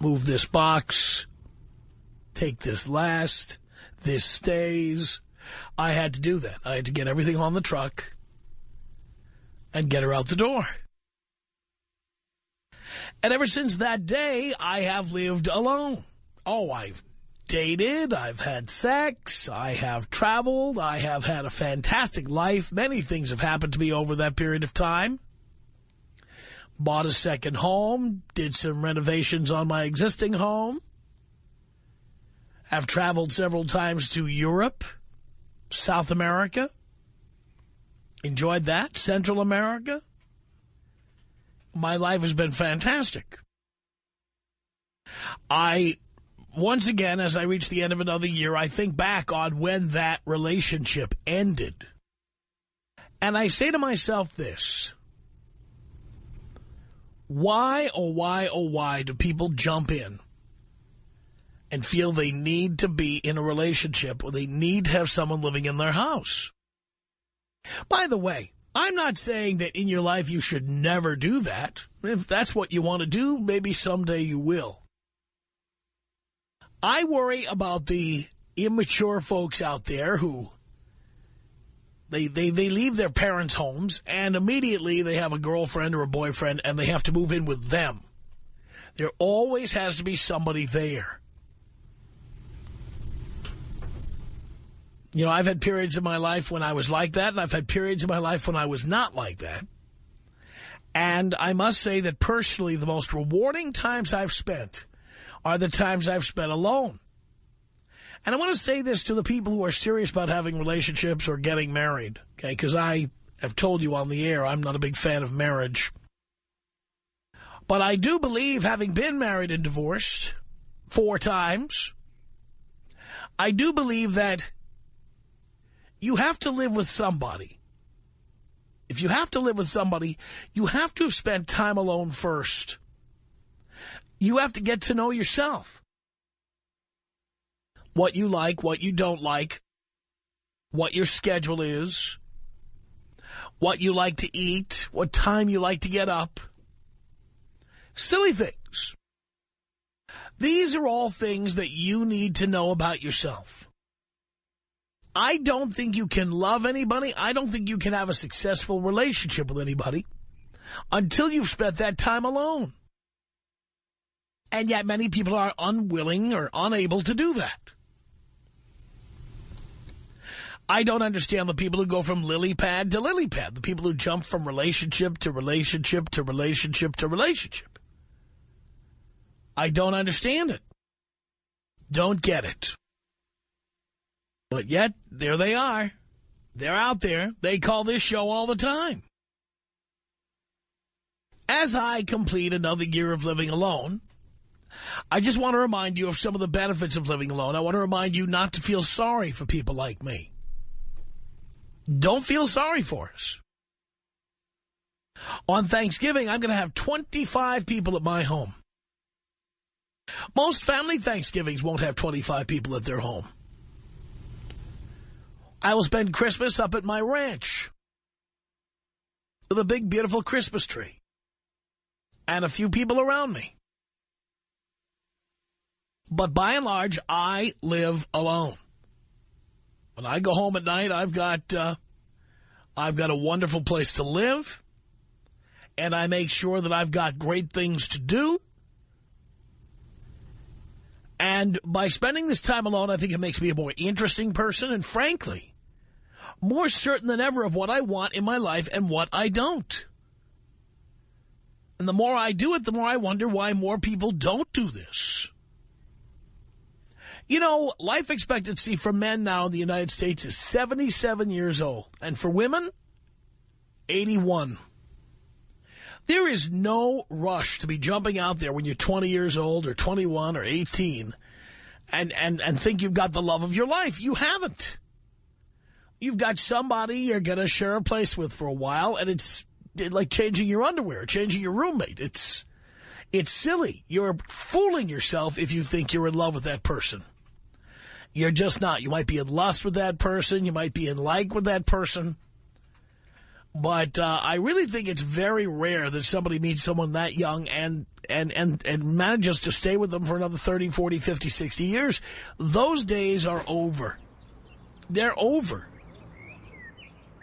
move this box, take this last, this stays. I had to do that. I had to get everything on the truck and get her out the door. And ever since that day, I have lived alone. Oh, I've dated, I've had sex, I have traveled, I have had a fantastic life. Many things have happened to me over that period of time. Bought a second home, did some renovations on my existing home. Have traveled several times to Europe, South America. Enjoyed that. Central America. My life has been fantastic. Once again, as I reach the end of another year, I think back on when that relationship ended. And I say to myself this: why, oh why, oh why do people jump in and feel they need to be in a relationship or they need to have someone living in their house? By the way, I'm not saying that in your life you should never do that. If that's what you want to do, maybe someday you will. I worry about the immature folks out there who they leave their parents' homes and immediately they have a girlfriend or a boyfriend and they have to move in with them. There always has to be somebody there. You know, I've had periods in my life when I was like that, and I've had periods in my life when I was not like that. And I must say that personally, the most rewarding times I've spent are the times I've spent alone. And I want to say this to the people who are serious about having relationships or getting married, okay? Because I have told you on the air, I'm not a big fan of marriage. But I do believe, having been married and divorced 4 times, I do believe that you have to live with somebody. If you have to live with somebody, you have to have spent time alone first. You have to get to know yourself. What you like, what you don't like, what your schedule is, what you like to eat, what time you like to get up. Silly things. These are all things that you need to know about yourself. I don't think you can love anybody. I don't think you can have a successful relationship with anybody until you've spent that time alone. And yet many people are unwilling or unable to do that. I don't understand the people who go from lily pad to lily pad, the people who jump from relationship to relationship to relationship to relationship. I don't understand it. Don't get it. But yet, there they are. They're out there. They call this show all the time. As I complete another year of living alone, I just want to remind you of some of the benefits of living alone. I want to remind you not to feel sorry for people like me. Don't feel sorry for us. On Thanksgiving, I'm going to have 25 people at my home. Most family Thanksgivings won't have 25 people at their home. I will spend Christmas up at my ranch with a big, beautiful Christmas tree and a few people around me. But by and large, I live alone. When I go home at night, I've got a wonderful place to live, and I make sure that I've got great things to do. And by spending this time alone, I think it makes me a more interesting person and, frankly, more certain than ever of what I want in my life and what I don't. And the more I do it, the more I wonder why more people don't do this. You know, life expectancy for men now in the United States is 77 years old. And for women, 81. There is no rush to be jumping out there when you're 20 years old or 21 or 18 and think you've got the love of your life. You haven't. You've got somebody you're going to share a place with for a while, and it's like changing your underwear, changing your roommate. It's silly. You're fooling yourself if you think you're in love with that person. You're just not. You might be in lust with that person. You might be in like with that person. But I really think it's very rare that somebody meets someone that young and manages to stay with them for another 30, 40, 50, 60 years. Those days are over. They're over.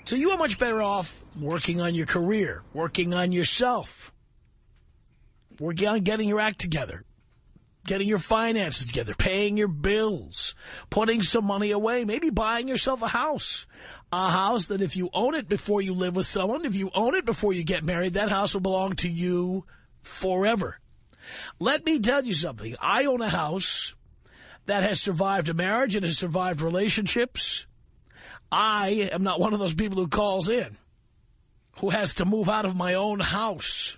So you are much better off working on your career, working on yourself, working on getting your act together, getting your finances together, paying your bills, putting some money away, maybe buying yourself a house that if you own it before you live with someone, if you own it before you get married, that house will belong to you forever. Let me tell you something. I own a house that has survived a marriage and has survived relationships. I am not one of those people who calls in, who has to move out of my own house.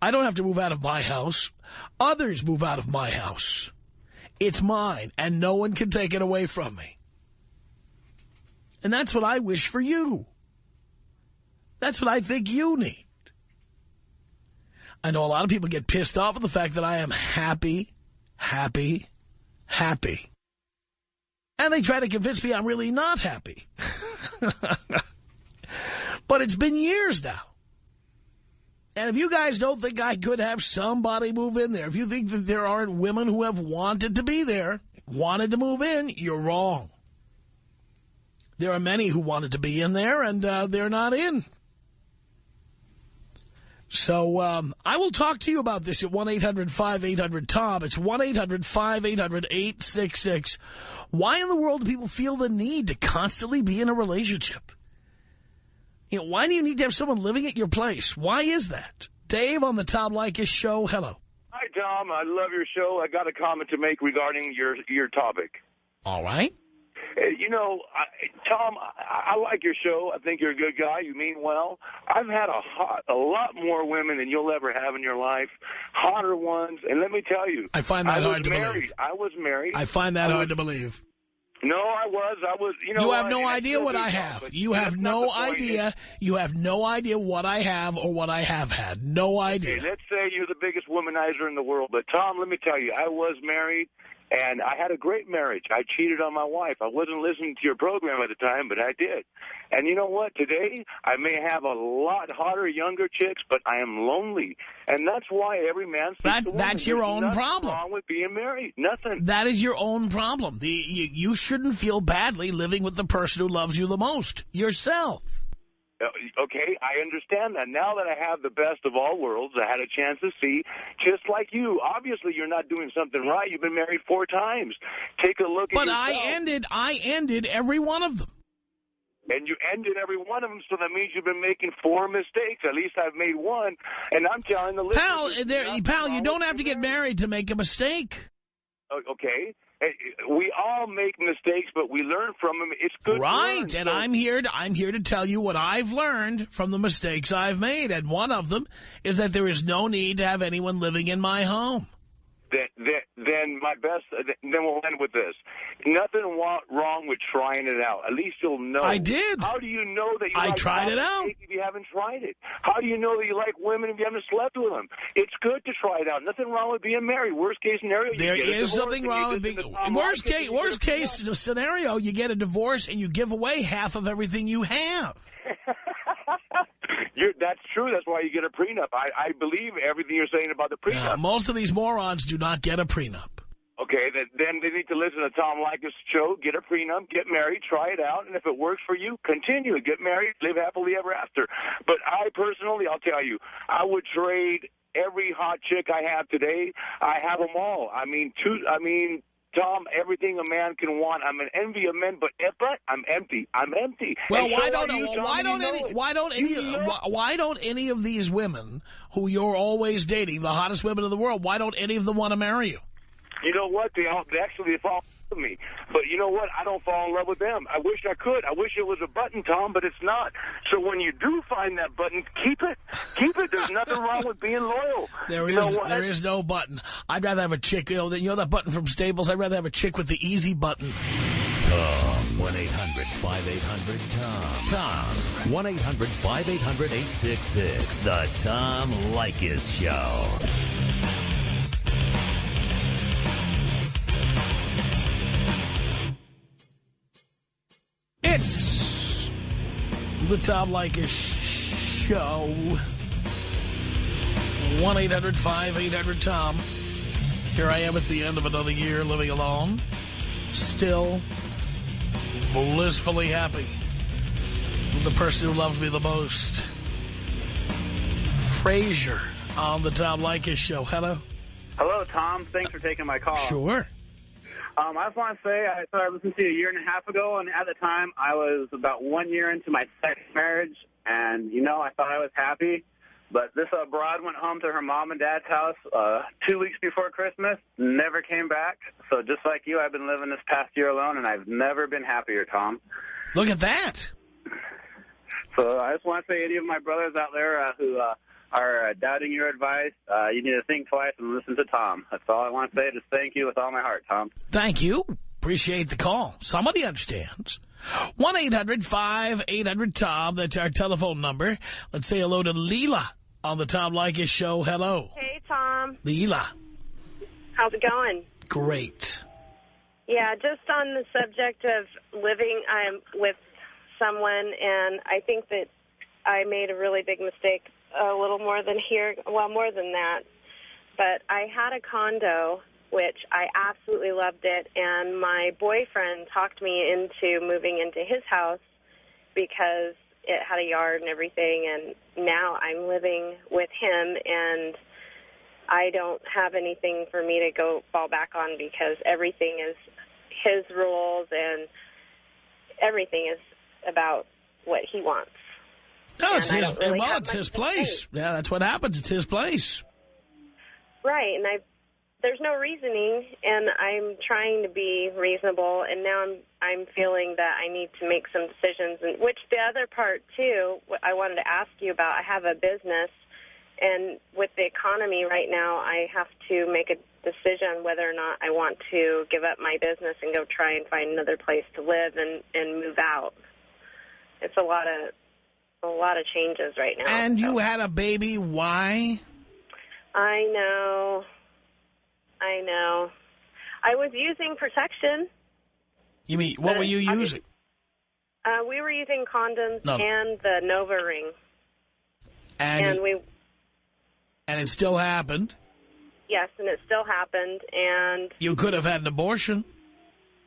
I don't have to move out of my house. Others move out of my house. It's mine, and no one can take it away from me. And that's what I wish for you. That's what I think you need. I know a lot of people get pissed off at the fact that I am happy, happy, happy. And they try to convince me I'm really not happy. But it's been years now. And if you guys don't think I could have somebody move in there, if you think that there aren't women who have wanted to be there, wanted to move in, you're wrong. There are many who wanted to be in there, and they're not in. So I will talk to you about this at 1-800-5800-TOM. It's 1-800-5800-866. Why in the world do people feel the need to constantly be in a relationship? You know, why do you need to have someone living at your place? Why is that? Dave on the Tom Leykis show. Hello. Hi, Tom. I love your show. I got a comment to make regarding your topic. All right. You know, Tom, I like your show. I think you're a good guy. You mean well. I've had a lot more women than you'll ever have in your life, hotter ones. And let me tell you, I find that hard to believe. I was married. I find that hard to believe. No, I was. You know, you have no idea what I have. You have no idea. You have no idea what I have or what I have had. No idea. Okay, let's say you're the biggest womanizer in the world. But, Tom, let me tell you, I was married. And I had a great marriage. I cheated on my wife. I wasn't listening to your program at the time, but I did. And you know what? Today, I may have a lot hotter, younger chicks, but I am lonely. And that's why every man seeks a woman. That's your own problem. Nothing wrong with being married. Nothing. That is your own problem. You shouldn't feel badly living with the person who loves you the most, yourself. Okay, I understand that. Now that I have the best of all worlds, I had a chance to see, just like you. Obviously, you're not doing something right. You've been married 4 times. Take a look at yourself. But I ended every one of them. And you ended every one of them, so that means you've been making 4 mistakes. At least I've made one. And I'm telling the listeners... Pal, you don't have to get married to make a mistake. Okay. We all make mistakes, but we learn from them. It's good. Right, and I'm here to tell you what I've learned from the mistakes I've made, and one of them is that there is no need to have anyone living in my home. Then we'll end with this. Nothing wrong with trying it out. At least you'll know. I did. How do you know that you I like tried it out if you haven't tried it? How do you know that you like women if you haven't slept with them? It's good to try it out. Nothing wrong with being married. Worst case scenario, there is something wrong with being worst case scenario. You get a divorce and you give away half of everything you have. That's true. That's why you get a prenup. I believe everything you're saying about the prenup. Most of these morons do not get a prenup. Okay, then they need to listen to Tom Leykis' show, get a prenup, get married, try it out, and if it works for you, continue. Get married, live happily ever after. But I personally, I'll tell you, I would trade every hot chick I have today. I have them all. Tom, everything a man can want. I'm an envy of men, but I'm empty. I'm empty. Well, why don't any of these women who you're always dating, the hottest women in the world, why don't any of them want to marry you? You know what? They actually fall in love with me. But you know what? I don't fall in love with them. I wish I could. I wish it was a button, Tom, but it's not. So when you do find that button, keep it. Keep it. There's nothing wrong with being loyal. There is no button. I'd rather have a chick, you know that button from Staples? I'd rather have a chick with the easy button. Tom, 1-800-5800-TOM. Tom, 1-800-5800-866. The Tom Leykis Show. It's The Tom Leykis Show. 1-800-5800-TOM. Here I am at the end of another year living alone. Still blissfully happy with the person who loves me the most. Frazier on the Tom Leykis Show. Hello. Hello, Tom. Thanks for taking my call. Sure. I just want to say I started listening to you a year and a half ago, and at the time I was about 1 year into my second marriage, and, I thought I was happy. But this broad went home to her mom and dad's house 2 weeks before Christmas, never came back. So just like you, I've been living this past year alone, and I've never been happier, Tom. Look at that. So I just want to say any of my brothers out there who are doubting your advice, you need to think twice and listen to Tom. That's all I want to say. Just thank you with all my heart, Tom. Thank you. Appreciate the call. Somebody understands. 1-800-5800-TOM. That's our telephone number. Let's say hello to Leela on the Tom Leykis Show. Hello. Hey, Tom. Leela. How's it going? Great. Yeah, just on the subject of living with someone, and I think that I made a really big mistake a little more than more than that. But I had a condo, which I absolutely loved it, and my boyfriend talked me into moving into his house because it had a yard and everything, and now I'm living with him, and I don't have anything for me to go fall back on because everything is his rules and everything is about what he wants. No, it's his, it's his place. Yeah, that's what happens. It's his place. Right, and there's no reasoning, and I'm trying to be reasonable, and now I'm feeling that I need to make some decisions, and which the other part, too, I wanted to ask you about. I have a business, and with the economy right now, I have to make a decision whether or not I want to give up my business and go try and find another place to live and move out. It's a lot of changes right now. And you had a baby. Why? I know. I was using protection. You mean, what were you using? We were using condoms and the Nova ring. And it still happened? Yes, and it still happened. And you could have had an abortion.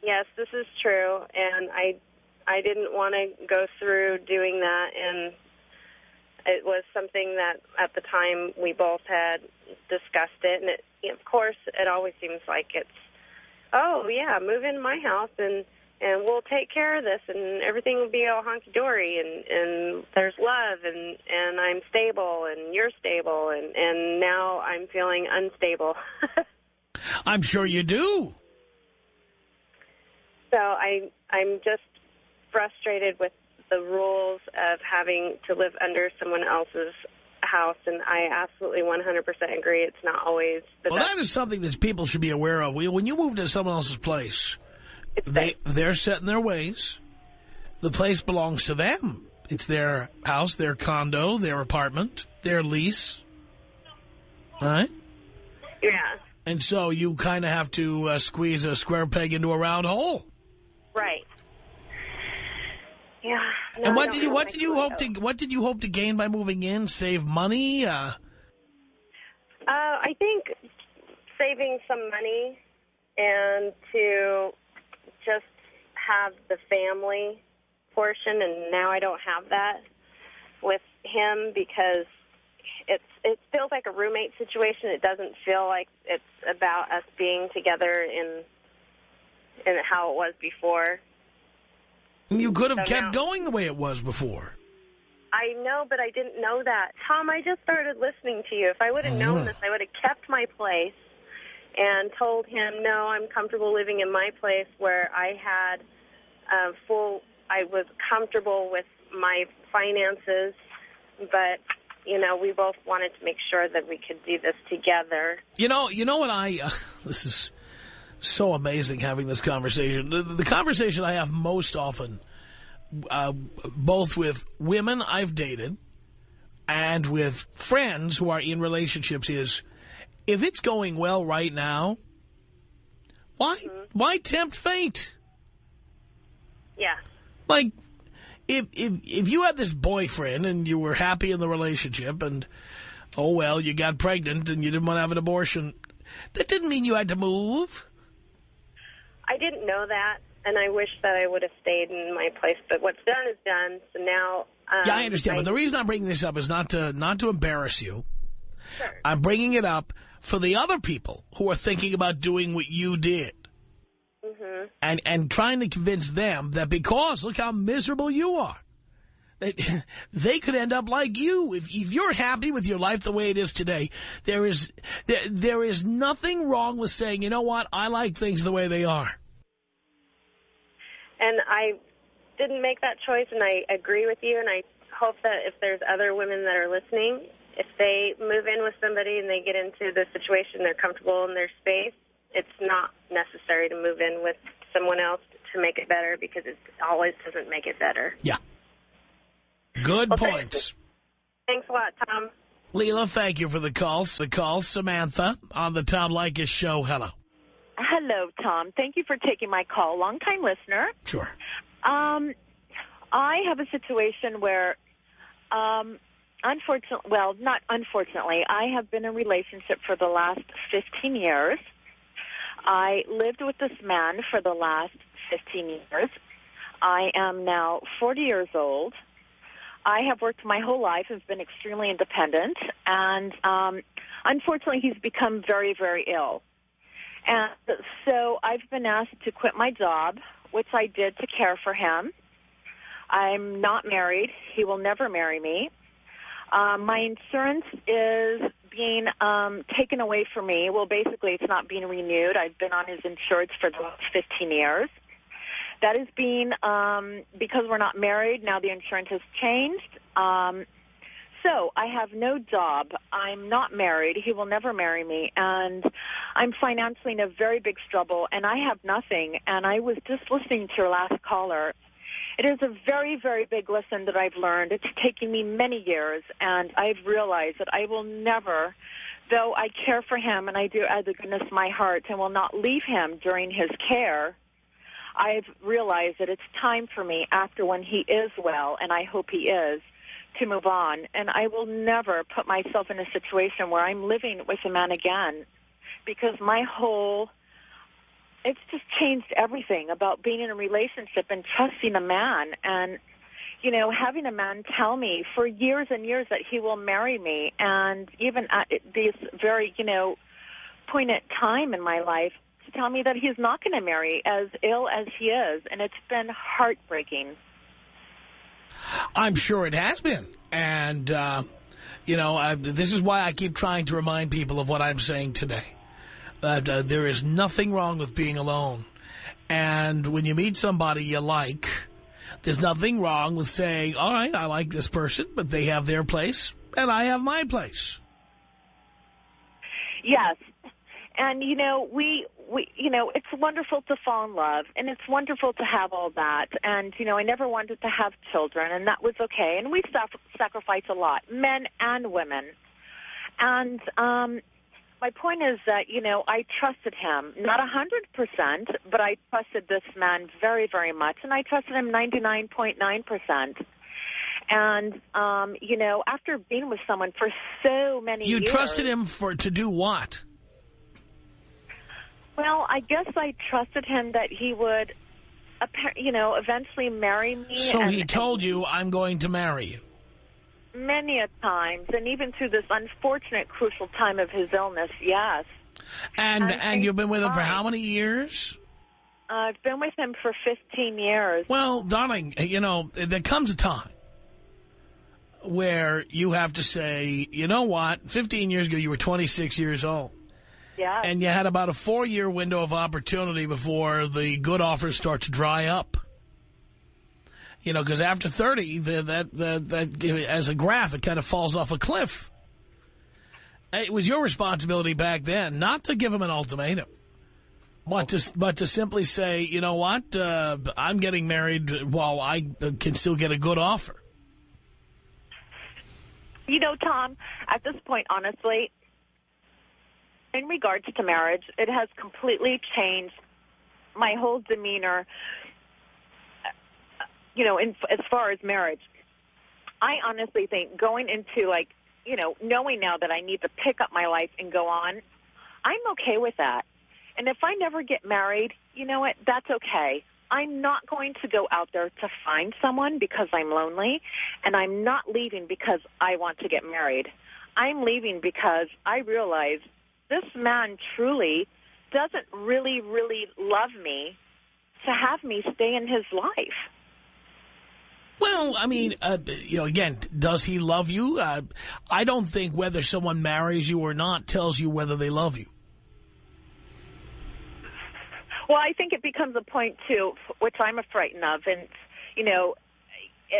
Yes, this is true. And I didn't want to go through doing that, and it was something that at the time we both had discussed it, and of course it always seems like it's, oh yeah, move into my house and we'll take care of this and everything will be all hunky-dory and there's love and I'm stable and you're stable and now I'm feeling unstable. I'm sure you do. So I'm just frustrated with the rules of having to live under someone else's house, and I absolutely 100% agree. It's not always the best. That is something that people should be aware of. When you move to someone else's place, they're set in their ways. The place belongs to them. It's their house, their condo, their apartment, their lease. Right? Yeah. And so you kind of have to squeeze a square peg into a round hole. Right. Yeah. No, and what did you hope to gain by moving in? Save money? I think saving some money and to just have the family portion, and now I don't have that with him because it feels like a roommate situation. It doesn't feel like it's about us being together in how it was before. You could have kept going the way it was before. I know, but I didn't know that. Tom, I just started listening to you. If I would have known this, I would have kept my place and told him, no, I'm comfortable living in my place where I had I was comfortable with my finances, but, we both wanted to make sure that we could do this together. You know what this is so amazing having this conversation. The conversation I have most often, both with women I've dated and with friends who are in relationships, is if it's going well right now, why tempt fate? Yeah. Like, if you had this boyfriend and you were happy in the relationship and, oh, well, you got pregnant and you didn't want to have an abortion, that didn't mean you had to move. I didn't know that, and I wish that I would have stayed in my place. But what's done is done, so now... yeah, I understand, but the reason I'm bringing this up is not to embarrass you. Sure. I'm bringing it up for the other people who are thinking about doing what you did. Mm-hmm. And trying to convince them that because look how miserable you are, they could end up like you. If you're happy with your life the way it is today, there is nothing wrong with saying, you know what, I like things the way they are. And I didn't make that choice, and I agree with you, and I hope that if there's other women that are listening, if they move in with somebody and they get into the situation, they're comfortable in their space, it's not necessary to move in with someone else to make it better, because it always doesn't make it better. Yeah. Good points. Thanks a lot, Tom. Leela, thank you for the call. Samantha on the Tom Leykis show. Hello. Hello, Tom. Thank you for taking my call. Long-time listener. Sure. I have a situation where, unfortunately, well, not unfortunately, I have been in a relationship for the last 15 years. I lived with this man for the last 15 years. I am now 40 years old. I have worked my whole life and been extremely independent, and unfortunately, he's become very, very ill. And so I've been asked to quit my job, which I did to care for him. I'm not married. He will never marry me. My insurance is being taken away from me. Well, basically, it's not being renewed. I've been on his insurance for the last 15 years. That is being, because we're not married, now the insurance has changed. So I have no job. I'm not married. He will never marry me. And I'm financially in a very big struggle, and I have nothing. And I was just listening to your last caller. It is a very, very big lesson that I've learned. It's taken me many years, and I've realized that I will never, though I care for him and I do out of the goodness of my heart and will not leave him during his care, I've realized that it's time for me after when he is well, and I hope he is, to move on. And I will never put myself in a situation where I'm living with a man again, because it's just changed everything about being in a relationship and trusting a man. And, you know, having a man tell me for years and years that he will marry me, and even at this very, poignant time in my life, to tell me that he's not going to marry, as ill as he is. And it's been heartbreaking. I'm sure it has been. And, this is why I keep trying to remind people of what I'm saying today. There is nothing wrong with being alone. And when you meet somebody you like, there's nothing wrong with saying, all right, I like this person, but they have their place and I have my place. Yes. And, it's wonderful to fall in love, and it's wonderful to have all that. And, I never wanted to have children, and that was okay. And we sacrifice a lot, men and women. And my point is that, I trusted him, not 100%, but I trusted this man very, very much, and I trusted him 99.9%. And, after being with someone for so many years... You trusted him to do what? Well, I guess I trusted him that he would, eventually marry me. So he told you, I'm going to marry you. Many a times, and even through this unfortunate, crucial time of his illness, yes. And you've been with him for how many years? I've been with him for 15 years. Well, darling, there comes a time where you have to say, you know what, 15 years ago you were 26 years old. Yeah. And you had about a 4-year window of opportunity before the good offers start to dry up. Because after 30, that as a graph, it kind of falls off a cliff. It was your responsibility back then not to give him an ultimatum, but to simply say, you know what, I'm getting married while I can still get a good offer. Tom, at this point, honestly, in regards to marriage, it has completely changed my whole demeanor. as far as marriage, I honestly think going into, like, knowing now that I need to pick up my life and go on, I'm okay with that. And if I never get married, you know what? That's okay. I'm not going to go out there to find someone because I'm lonely, and I'm not leaving because I want to get married. I'm leaving because I realize this man truly doesn't really, really love me to have me stay in his life. Well, I mean, again, does he love you? I don't think whether someone marries you or not tells you whether they love you. Well, I think it becomes a point, too, which I'm frightened of. And,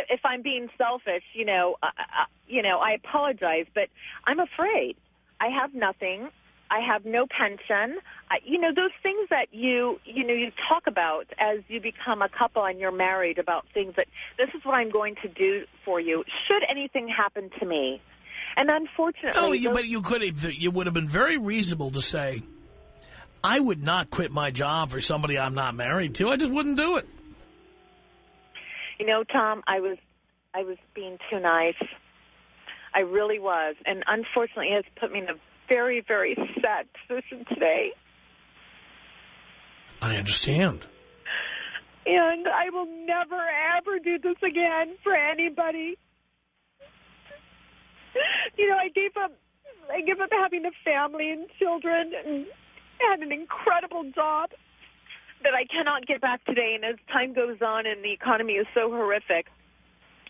if I'm being selfish, I apologize, but I'm afraid. I have nothing. I have no pension. Those things that you talk about as you become a couple and you're married, about things that this is what I'm going to do for you should anything happen to me. And unfortunately... but you would have been very reasonable to say, I would not quit my job for somebody I'm not married to. I just wouldn't do it. Tom, I was being too nice. I really was. And unfortunately, it has put me in a very, very sad position today. I understand. And I will never, ever do this again for anybody. I gave up having a family and children and had an incredible job that I cannot get back today. And as time goes on and the economy is so horrific,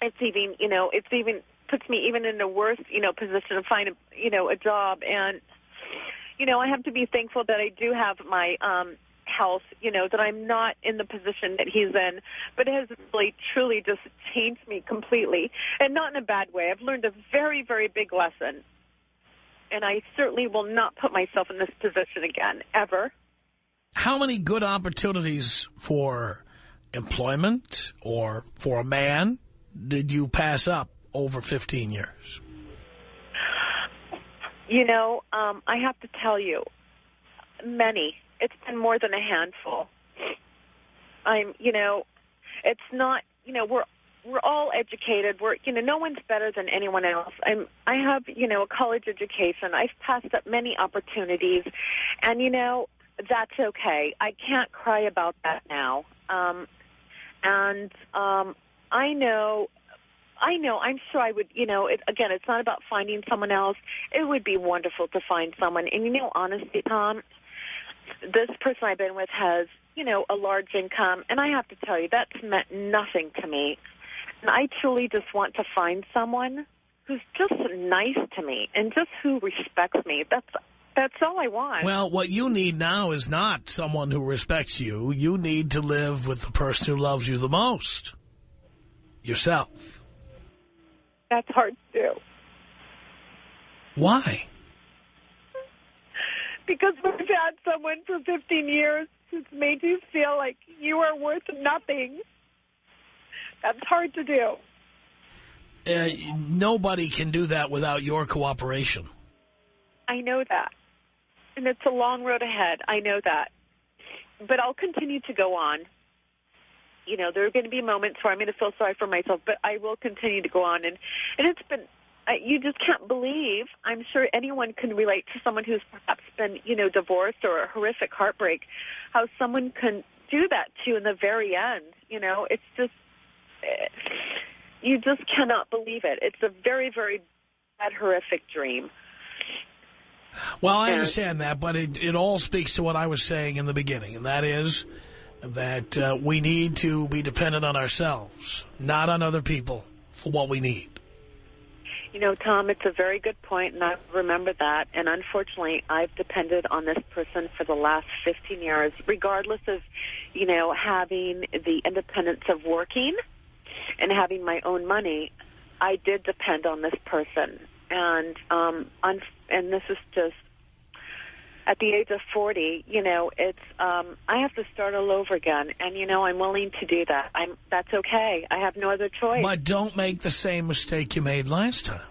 it's even puts me even in a worse, position to find a job. And, I have to be thankful that I do have my health, that I'm not in the position that he's in. But it has really, truly just changed me completely. And not in a bad way. I've learned a very, very big lesson. And I certainly will not put myself in this position again, ever. How many good opportunities for employment or for a man did you pass up over 15 years? I have to tell you, many. It's been more than a handful. It's not, we're all educated. No one's better than anyone else. I have, a college education. I've passed up many opportunities, and, that's okay. I can't cry about that now. I'm sure I would, again, it's not about finding someone else. It would be wonderful to find someone. And, honestly, Tom, this person I've been with has, a large income. And I have to tell you, that's meant nothing to me. And I truly just want to find someone who's just nice to me and just who respects me. That's all I want. Well, what you need now is not someone who respects you. You need to live with the person who loves you the most. Yourself. That's hard to do. Why? Because we've had someone for 15 years who's made you feel like you are worth nothing. That's hard to do. Nobody can do that without your cooperation. I know that. And it's a long road ahead. I know that. But I'll continue to go on. There are going to be moments where I'm going to feel sorry for myself, but I will continue to go on. And it's been, you just can't believe, I'm sure anyone can relate to someone who's perhaps been, divorced or a horrific heartbreak, how someone can do that to you in the very end. It's just, you just cannot believe it. It's a very, very bad, horrific dream. Well, I understand that, but it all speaks to what I was saying in the beginning, and that is that we need to be dependent on ourselves, not on other people, for what we need. Tom, it's a very good point, and I remember that. And unfortunately, I've depended on this person for the last 15 years, regardless of, having the independence of working and having my own money. I did depend on this person. And this is just, at the age of 40, it's, I have to start all over again. And, I'm willing to do that. That's okay. I have no other choice. But don't make the same mistake you made last time.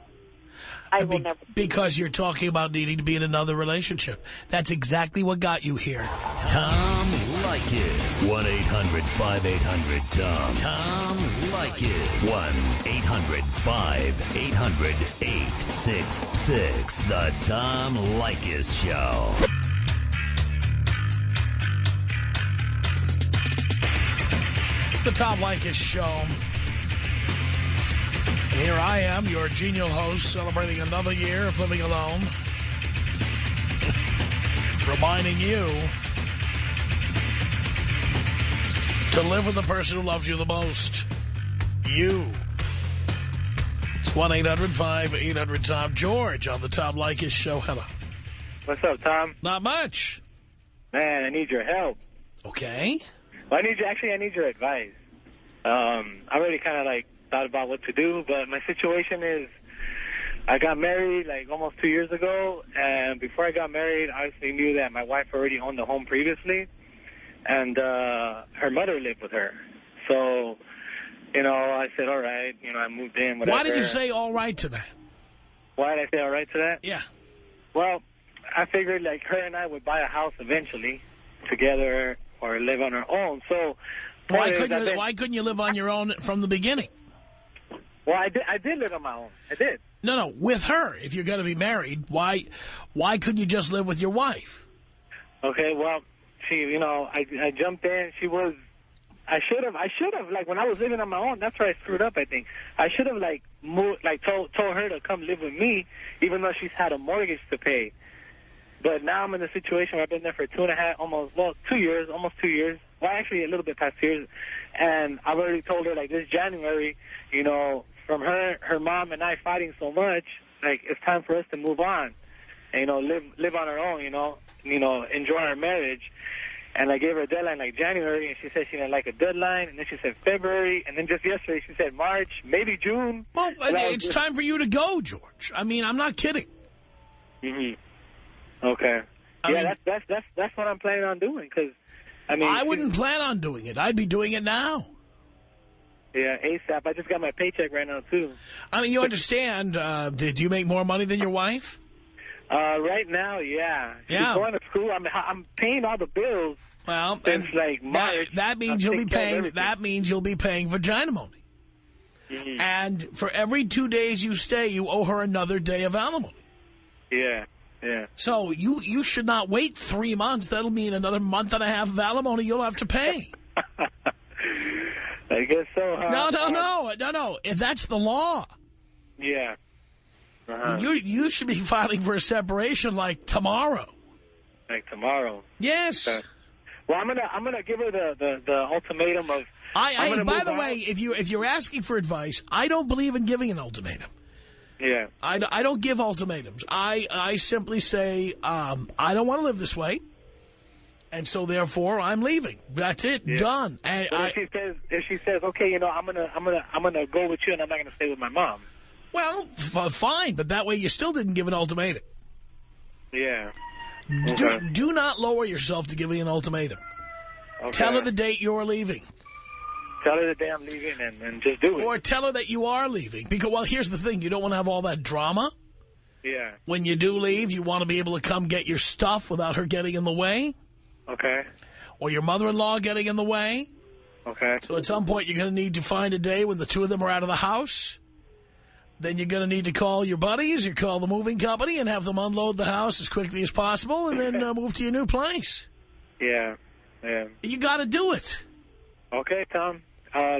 I will never. Because you're talking about needing to be in another relationship. That's exactly what got you here. Tom Leykis. 1-800-5800-TOM. Tom Leykis. 1-800-5800-866. The Tom Leykis Show. The Tom Leykis Show. Here I am, your genial host, celebrating another year of living alone. Reminding you to live with the person who loves you the most. You. It's 1-800-5800-TOM. George on the Tom Leykis Show. Hello. What's up, Tom? Not much. Man, I need your help. Okay. Well, I need your advice. I already kind of thought about what to do, but my situation is I got married almost 2 years ago, and before I got married, I obviously knew that my wife already owned the home previously, and her mother lived with her. So, I said, all right, I moved in, whatever. Why did you say all right to that? Why did I say all right to that? Yeah. Well, I figured her and I would buy a house eventually together or live on our own. So why couldn't you live on your own from the beginning? Well, I did live on my own. I did. No, with her. If you're going to be married, why couldn't you just live with your wife? Okay, well, she, I jumped in. She was, I should have, when I was living on my own, that's where I screwed up, I think. I should have, told her to come live with me, even though she's had a mortgage to pay. But now I'm in a situation where I've been there for 2 years, almost 2 years. Well, actually a little bit past 2 years. And I've already told her, this January, from her mom and I fighting so much, it's time for us to move on and, live on our own, enjoy our marriage. And I gave her a deadline January, and she said she didn't like a deadline, and then she said February, and then just yesterday she said March, maybe June. Well, it's time for you to go, George. I mean, I'm not kidding. Mm-hmm. Okay. That's what I'm planning on doing, because, I wouldn't plan on doing it. I'd be doing it now. Yeah, ASAP. I just got my paycheck right now, too. I mean, you understand, did you make more money than your wife? Right now, yeah. She's going to school. I'm paying all the bills. Well, since March. That means you'll be paying. That means you'll be paying for alimony. Mm-hmm. And for every 2 days you stay, you owe her another day of alimony. Yeah, yeah. So you should not wait 3 months. That'll mean another month and a half of alimony you'll have to pay. I guess so, huh? No. If that's the law. Yeah. Uh-huh. You should be filing for a separation tomorrow. Tomorrow? Yes. Okay. Well, I'm gonna give her the ultimatum of. By the way, if you're asking for advice, I don't believe in giving an ultimatum. Yeah. I don't give ultimatums. I simply say I don't want to live this way, and so therefore I'm leaving. That's it. Yeah. Done. And if she says okay, I'm gonna go with you, and I'm not gonna stay with my mom. Well, fine, but that way you still didn't give an ultimatum. Yeah. Okay. Do not lower yourself to giving an ultimatum. Okay. Tell her the date you're leaving. Tell her the day I'm leaving and just do it. Or tell her that you are leaving. Because, well, here's the thing. You don't want to have all that drama. Yeah. When you do leave, you want to be able to come get your stuff without her getting in the way. Okay. Or your mother-in-law getting in the way. Okay. So at some point, you're going to need to find a day when the two of them are out of the house. Then you're going to need to call your buddies or call the moving company and have them unload the house as quickly as possible and then move to your new place. Yeah, yeah. You got to do it. Okay, Tom.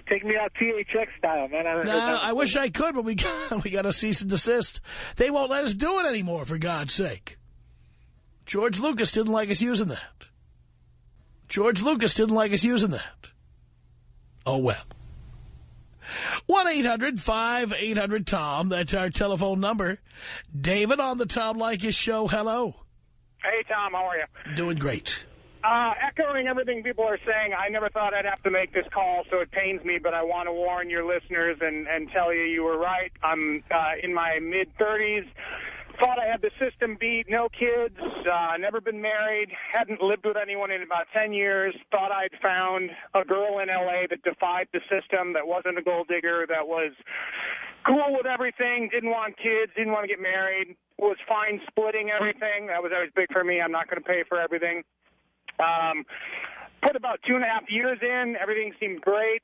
Take me out THX style, man. I wish I could, but we got to cease and desist. They won't let us do it anymore, for God's sake. George Lucas didn't like us using that. Oh, well. 1-800-5800-TOM. That's our telephone number. David on the Tom Leykis Show. Hello. Hey, Tom. How are you? Doing great. Echoing everything people are saying, I never thought I'd have to make this call, so it pains me, but I want to warn your listeners and tell you were right. I'm in my mid-30s. Thought I had the system beat, no kids, never been married, hadn't lived with anyone in about 10 years, thought I'd found a girl in L.A. that defied the system, that wasn't a gold digger, that was cool with everything, didn't want kids, didn't want to get married, was fine splitting everything. That was always big for me. I'm not going to pay for everything. Put about 2.5 years in. Everything seemed great.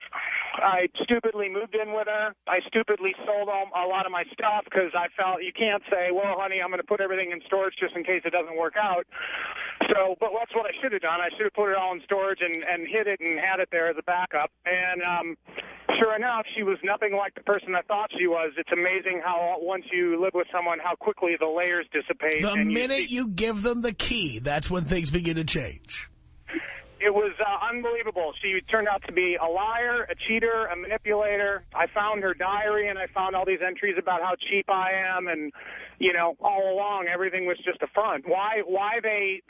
I stupidly moved in with her. I stupidly sold a lot of my stuff because I felt you can't say, well, honey, I'm going to put everything in storage just in case it doesn't work out. So, but that's what I should have done. I should have put it all in storage and hid it and had it there as a backup. And sure enough, she was nothing like the person I thought she was. It's amazing how once you live with someone, how quickly the layers dissipate. The minute you give them the key, that's when things begin to change. It was unbelievable. She turned out to be a liar, a cheater, a manipulator. I found her diary, and I found all these entries about how cheap I am, and, you know, all along, everything was just a front. Why they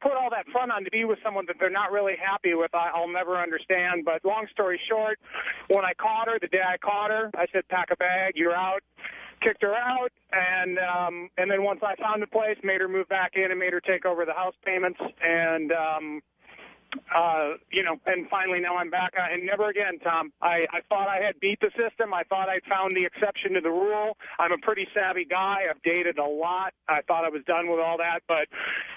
put all that front on to be with someone that they're not really happy with, I'll never understand. But long story short, when I caught her, the day I caught her, I said, pack a bag, you're out. Kicked her out, and then once I found a place, made her move back in and made her take over the house payments, and you know, and finally now I'm back. And never again, Tom. I thought I had beat the system. I thought I'd found the exception to the rule. I'm a pretty savvy guy. I've dated a lot. I thought I was done with all that, but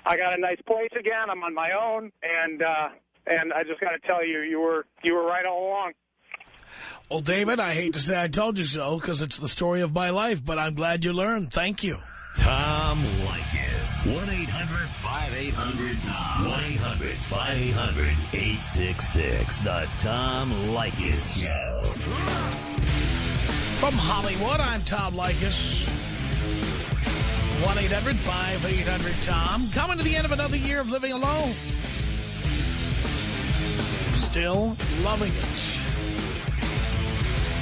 I got a nice place again. I'm on my own, and I just got to tell you, you were right all along. Well, David, I hate to say I told you so because it's the story of my life, but I'm glad you learned. Thank you. Tom Leykis. 1-800-5800-TOM. 1-800-5800-866. The Tom Leykis Show. From Hollywood, I'm Tom Leykis. 1-800-5800-TOM. Coming to the end of another year of living alone. Still loving it.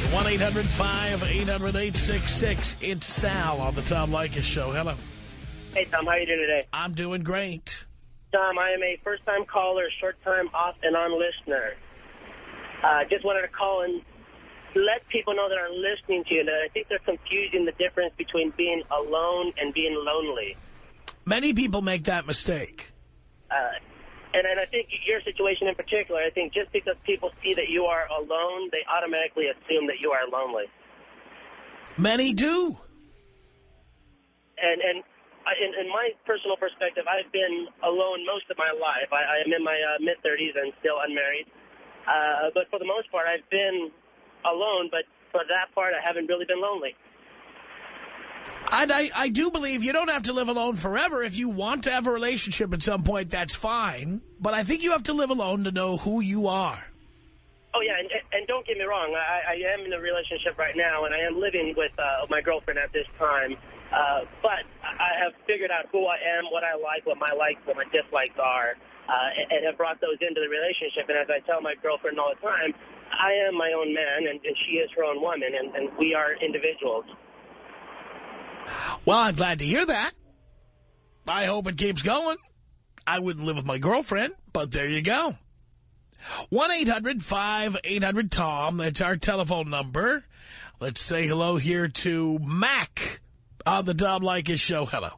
1-800-5800-866. It's Sal on the Tom Leykis Show. Hello. Hey, Tom. How are you doing today? I'm doing great. Tom, I am a first-time caller, short-time off and on listener. Just wanted to call and let people know that are listening to you that I think they're confusing the difference between being alone and being lonely. Many people make that mistake. And I think your situation in particular, I think just because people see that you are alone, they automatically assume that you are lonely. Many do. And in my personal perspective, I've been alone most of my life. I am in my mid-30s and still unmarried. But for the most part, I've been alone, but for that part, I haven't really been lonely. And I do believe you don't have to live alone forever. If you want to have a relationship at some point, that's fine. But I think you have to live alone to know who you are. Oh, yeah, and don't get me wrong. I am in a relationship right now, and I am living with my girlfriend at this time. But I have figured out who I am, what I like, what my likes, what my dislikes are, and have brought those into the relationship. And as I tell my girlfriend all the time, I am my own man, and she is her own woman, and we are individuals. Well, I'm glad to hear that. I hope it keeps going. I wouldn't live with my girlfriend, but there you go. 1-800-5800-TOM. That's our telephone number. Let's say hello here to Mac on the Tom Leykis Show. Hello.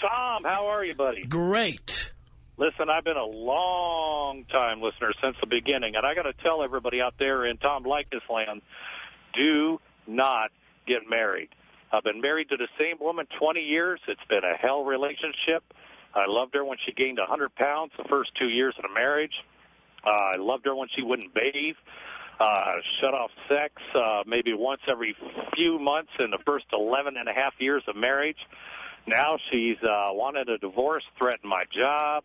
Tom, how are you, buddy? Great. Listen, I've been a long-time listener since the beginning, and I got to tell everybody out there in Tom Leykis land, do not get married. I've been married to the same woman 20 years. It's been a hell relationship. I loved her when she gained 100 pounds the first 2 years of the marriage. I loved her when she wouldn't bathe, shut off sex maybe once every few months in the first 11 and a half years of marriage. Now she's wanted a divorce, threatened my job,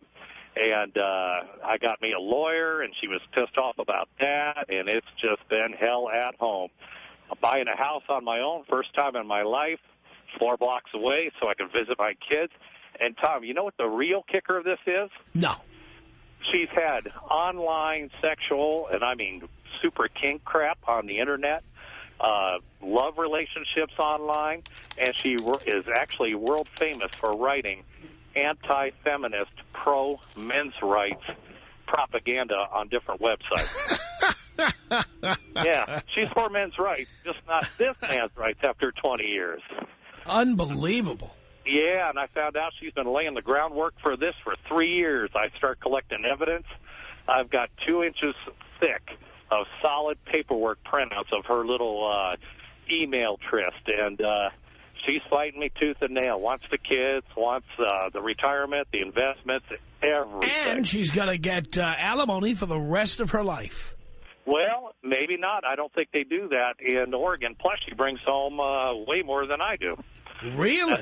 and I got me a lawyer, and she was pissed off about that, and it's just been hell at home. I'm buying a house on my own, first time in my life, 4 blocks away, so I can visit my kids. And, Tom, you know what the real kicker of this is? No. She's had online sexual, and I mean super kink crap on the Internet, love relationships online, and she is actually world famous for writing anti-feminist, pro-men's rights propaganda on different websites. Yeah, she's for men's rights, just not this man's rights after 20 years. Unbelievable. Yeah, and I found out she's been laying the groundwork for this for 3 years. I start collecting evidence. I've got 2 inches thick of solid paperwork printouts of her little email tryst, and she's fighting me tooth and nail. Wants the kids, wants the retirement, the investments, everything. And she's going to get alimony for the rest of her life. Well, maybe not. I don't think they do that in Oregon. Plus, she brings home way more than I do. Really?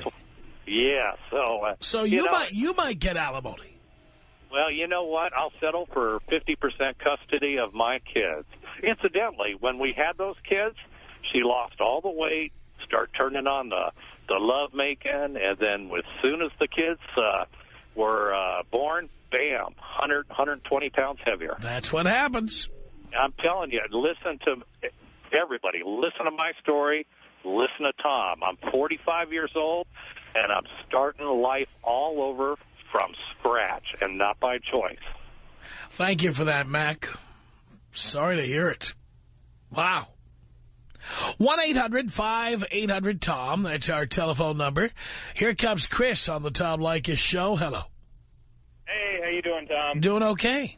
Yeah. So you might get alimony. Well, you know what? I'll settle for 50% custody of my kids. Incidentally, when we had those kids, she lost all the weight, started turning on the love-making, and then as soon as the kids were born, bam, 120 pounds heavier. That's what happens. I'm telling you, listen to everybody. Listen to my story. Listen to Tom. I'm 45 years old, and I'm starting life all over from scratch and not by choice. Thank you for that, Mac. Sorry to hear it. Wow. 1-800-5800-TOM. That's our telephone number. Here comes Chris on the Tom Leykis Show. Hello. Hey, how you doing, Tom? Doing okay.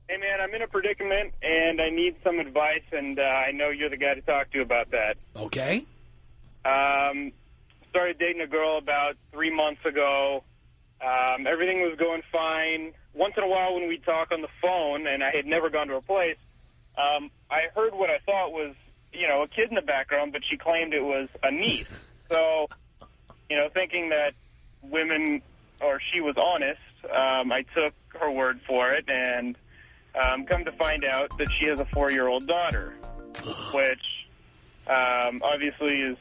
Hey, man, I'm in a predicament, and I need some advice, and I know you're the guy to talk to about that. Okay. Started dating a girl about 3 months ago. Everything was going fine. Once in a while when we'd talk on the phone, and I had never gone to her place, I heard what I thought was, a kid in the background, but she claimed it was a niece. So, thinking that women, or she was honest, I took her word for it, and come to find out that she has a 4-year-old daughter, which obviously is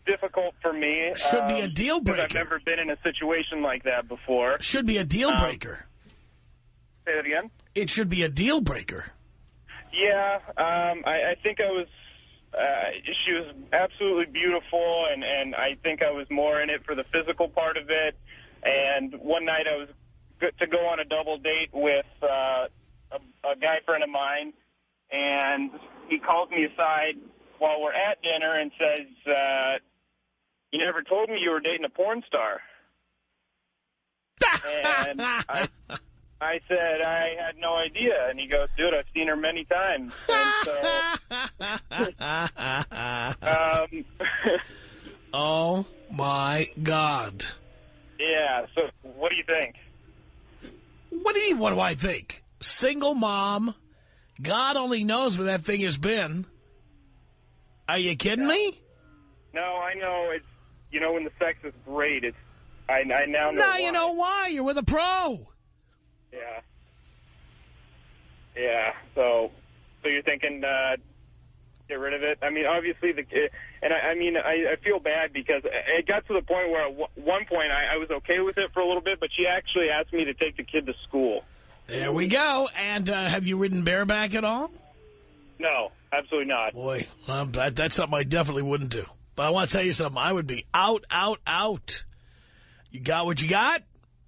difficult for me. Should be a deal breaker. I've never been in a situation like that before. Should be a deal breaker. Say that again? It should be a deal breaker. Yeah, I think I was... she was absolutely beautiful, and I think I was more in it for the physical part of it. And one night I was to go on a double date with a guy friend of mine, and he calls me aside while we're at dinner and says, you never told me you were dating a porn star. And I said, I had no idea. And he goes, dude, I've seen her many times. And so, oh, my God. Yeah, so what do you think? What do I think? Single mom. God only knows where that thing has been. Are you kidding me? No, I know. It's, when the sex is great, it's, I now know Now why. you know why. You're with a pro. Yeah. Yeah, so you're thinking get rid of it? I mean, obviously, I feel bad because it got to the point where at one point I was okay with it for a little bit, but she actually asked me to take the kid to school. There we go. And have you ridden bareback at all? No, absolutely not. Boy, that's something I definitely wouldn't do. But I want to tell you something. I would be out, out, out. You got what you got?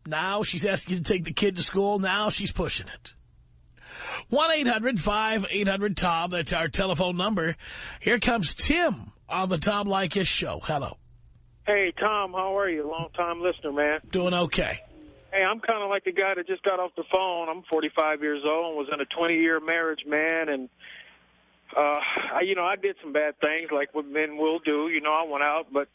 Now she's asking you to take the kid to school. Now she's pushing it. 1-800-5800-TOM. That's our telephone number. Here comes Tim on the Tom Leykis Show. Hello. Hey, Tom, how are you? Long-time listener, man. Doing okay. Hey, I'm kind of like the guy that just got off the phone. I'm 45 years old and was in a 20-year marriage, man, and I did some bad things like what men will do. I went out, but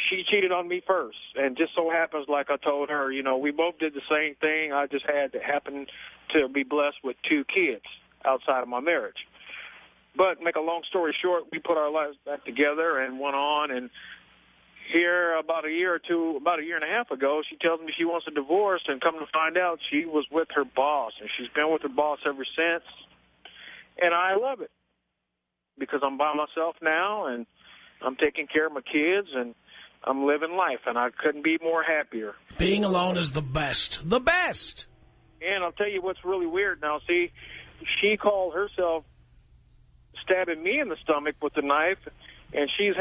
she cheated on me first. And just so happens, like I told her, we both did the same thing. I just had to happen to be blessed with 2 kids outside of my marriage. But make a long story short, we put our lives back together and went on. And here about a year and a half ago, she tells me she wants a divorce, and come to find out she was with her boss. And she's been with her boss ever since. And I love it because I'm by myself now, and I'm taking care of my kids, and I'm living life, and I couldn't be more happier. Being alone is the best. The best. And I'll tell you what's really weird now. See, she called herself stabbing me in the stomach with the knife, and she's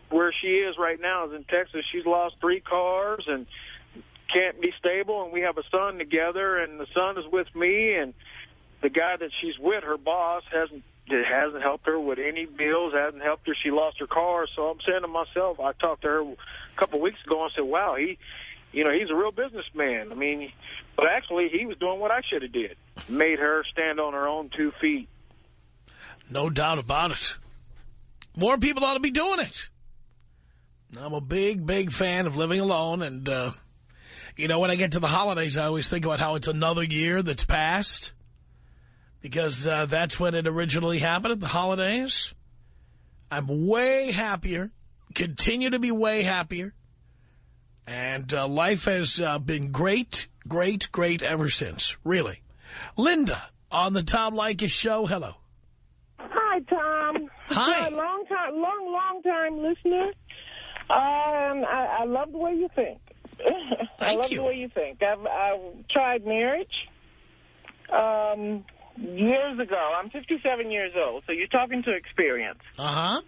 where she is right now is in Texas. She's lost 3 cars and can't be stable, and we have a son together, and the son is with me, and the guy that she's with, her boss, hasn't helped her with any bills, hasn't helped her. She lost her car. So I'm saying to myself, I talked to her a couple of weeks ago and said, wow, he's a real businessman. I mean, but actually he was doing what I should have did. Made her stand on her own 2 feet. No doubt about it. More people ought to be doing it. I'm a big, big fan of living alone. And, you know, when I get to the holidays, I always think about how it's another year that's passed. Because that's when it originally happened, at the holidays. I'm way happier, continue to be way happier. And life has been great, great, great ever since, really. Linda, on the Tom Leykis show, hello. Hi, Tom. Hi. Long time listener. I love the way you think. I love the way you think. I've tried marriage years ago. I'm 57 years old, so you're talking to experience. Uh-huh.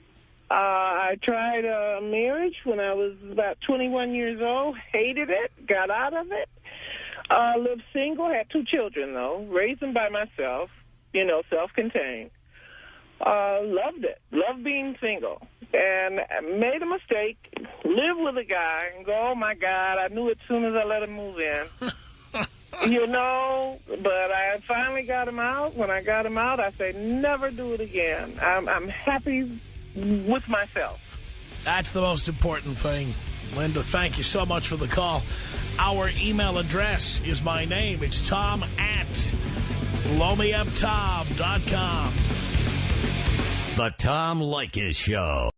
I tried marriage when I was about 21 years old. Hated it. Got out of it. Lived single. Had 2 children, though. Raised them by myself. You know, self-contained. Loved it. Loved being single. And made a mistake. Lived with a guy and go, oh, my God, I knew it as soon as I let him move in. You know, but I finally got him out. When I got him out, I said, never do it again. I'm happy with myself. That's the most important thing. Linda, thank you so much for the call. Our email address is my name. It's Tom@blowmeuptom.com. The Tom Leykis Show.